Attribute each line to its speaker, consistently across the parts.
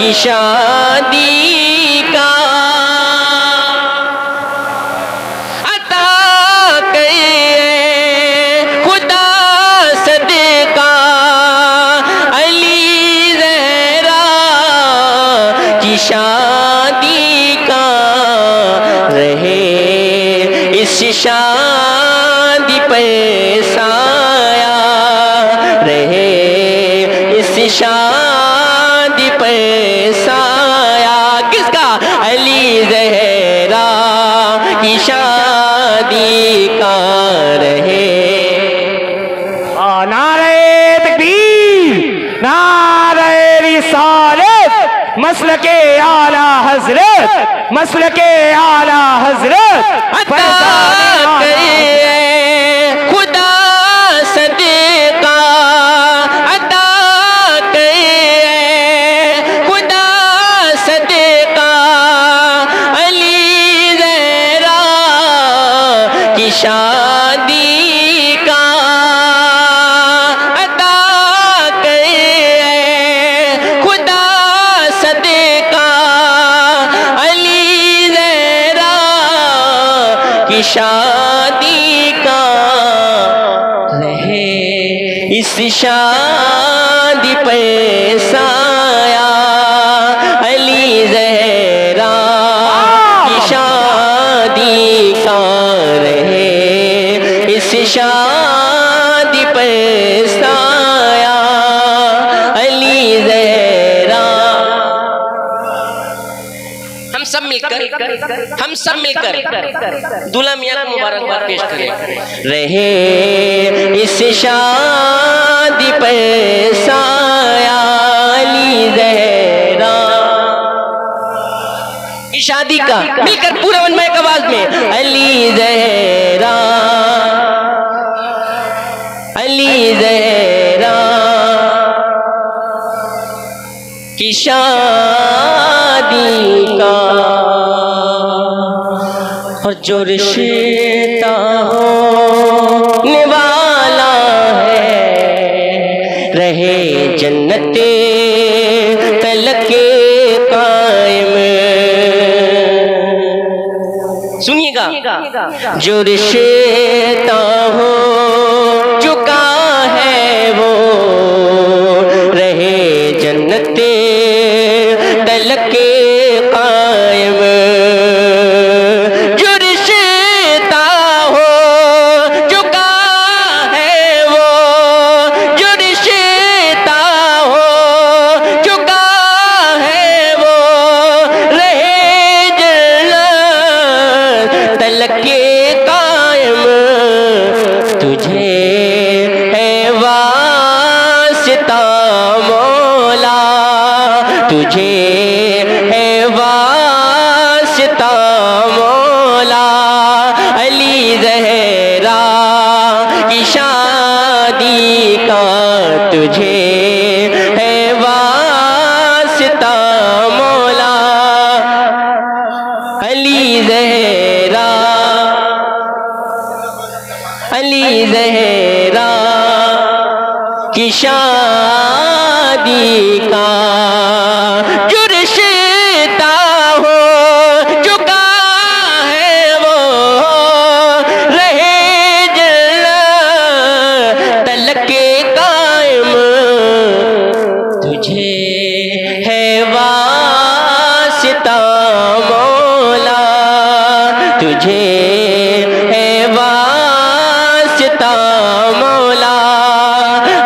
Speaker 1: की शादी का अता करे खुदा सदका अली ज़हरा की शादी का रहे इस शादी पे साया रहे इस शादी पे साया किसका अली ज़हरा की शादी का रहे।
Speaker 2: नारे तकबीर नारे रिसालत मसलके आला हजरत मसलके आला हजरत
Speaker 1: अता करे खुदा सदका अता करे खुदा सदका अली ज़हरा की शादी का अता करे खुदा सदका अली ज़हरा की शादी का रहे इस शादी पे साया अली ज़हरा की शादी का रहे इस शादी पे साया अली ज़हरा। हम सब मिलकर दूल्हा मियां को मुबारकबाद पेश करें। रहे इस शादी पे साया अली ज़हरा की शादी का मिलकर पूरे मनमय आवाज में अली ज़हरा अली ज़हरा की शादी का और जो रिश्ता होने वाला है रहे जन्नते तलके कायम। सुनिएगा जो रिश्ता हो चुका है वो रहे जन्नते तलके कायम। जो रिश्ता हो चुका है वो जो रिश्ता हो चुका है वो रहे जन्नत तलके कायम। तुझे है वास्ता मौला तुझे है वास्ता मौला अली ज़हरा की शादी का तुझे है वास्ता मौला अली ज़हरा की शादी का जो रिश्ता हो चुका है वो रहे जन्नत तलके कायम। तुझे है वास्ता मौला तुझे है वास्ता मौला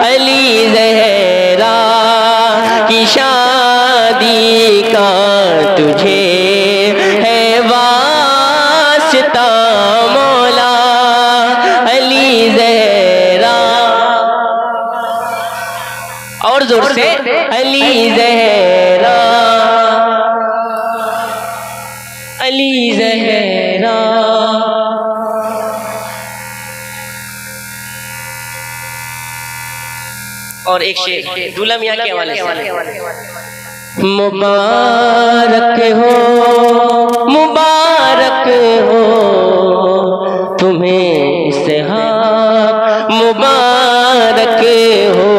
Speaker 1: अली ज़हरा की शादी का तुझे है वास्ता मौला अली ज़हरा। और जोर से अली ज़हरा अली ज़हरा। और एक शेर दूल्हा मियां के हवाले से। मुबारक हो तुम्हें इसहाक मुबारक हो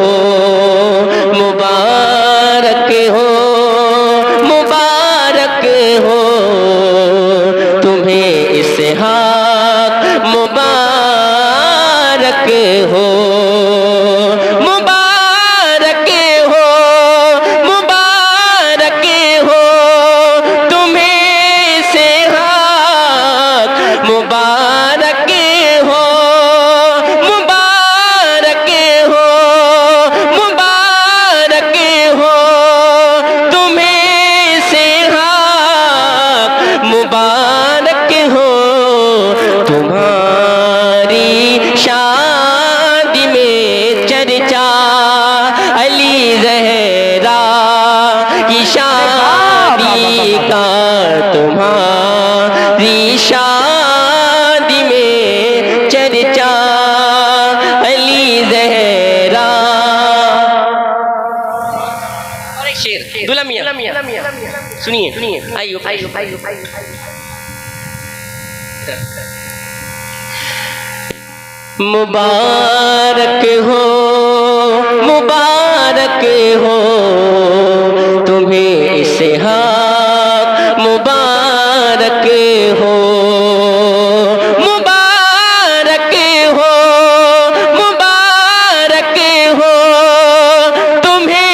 Speaker 1: शेर दूल्हा मियां सुनिए सुनिए आइयो आइयो आइयो मुबारक हो तुम्हें इसहाक मुबारक हो मुबारक हो मुबारक हो तुम्हें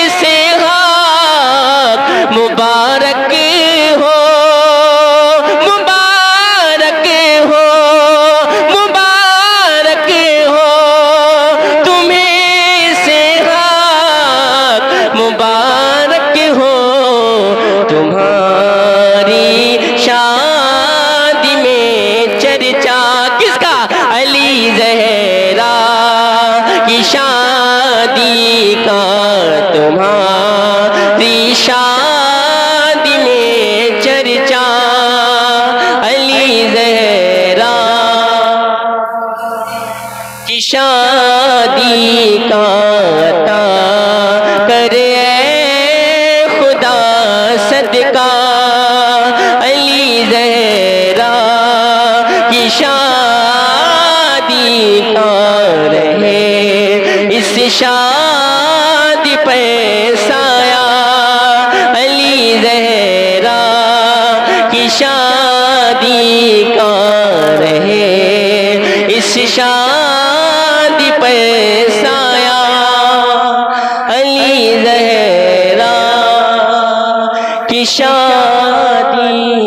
Speaker 1: इसहाक मुबारक हो मुबारक हो मुबारक हो तुम्हें इसहाक मुबारक हो तुम्हारी शादी में चर्चा किसका अली ज़हरा की शादी का तुम्हारी शादी में चर्चा अली ज़हरा की शादी का अता करे खुदा सदका अली ज़हरा की शादी का रहे इस शादी पे साया अली ज़हरा की शादी का रहे इस शादी पे साया अली ज़हरा की शादी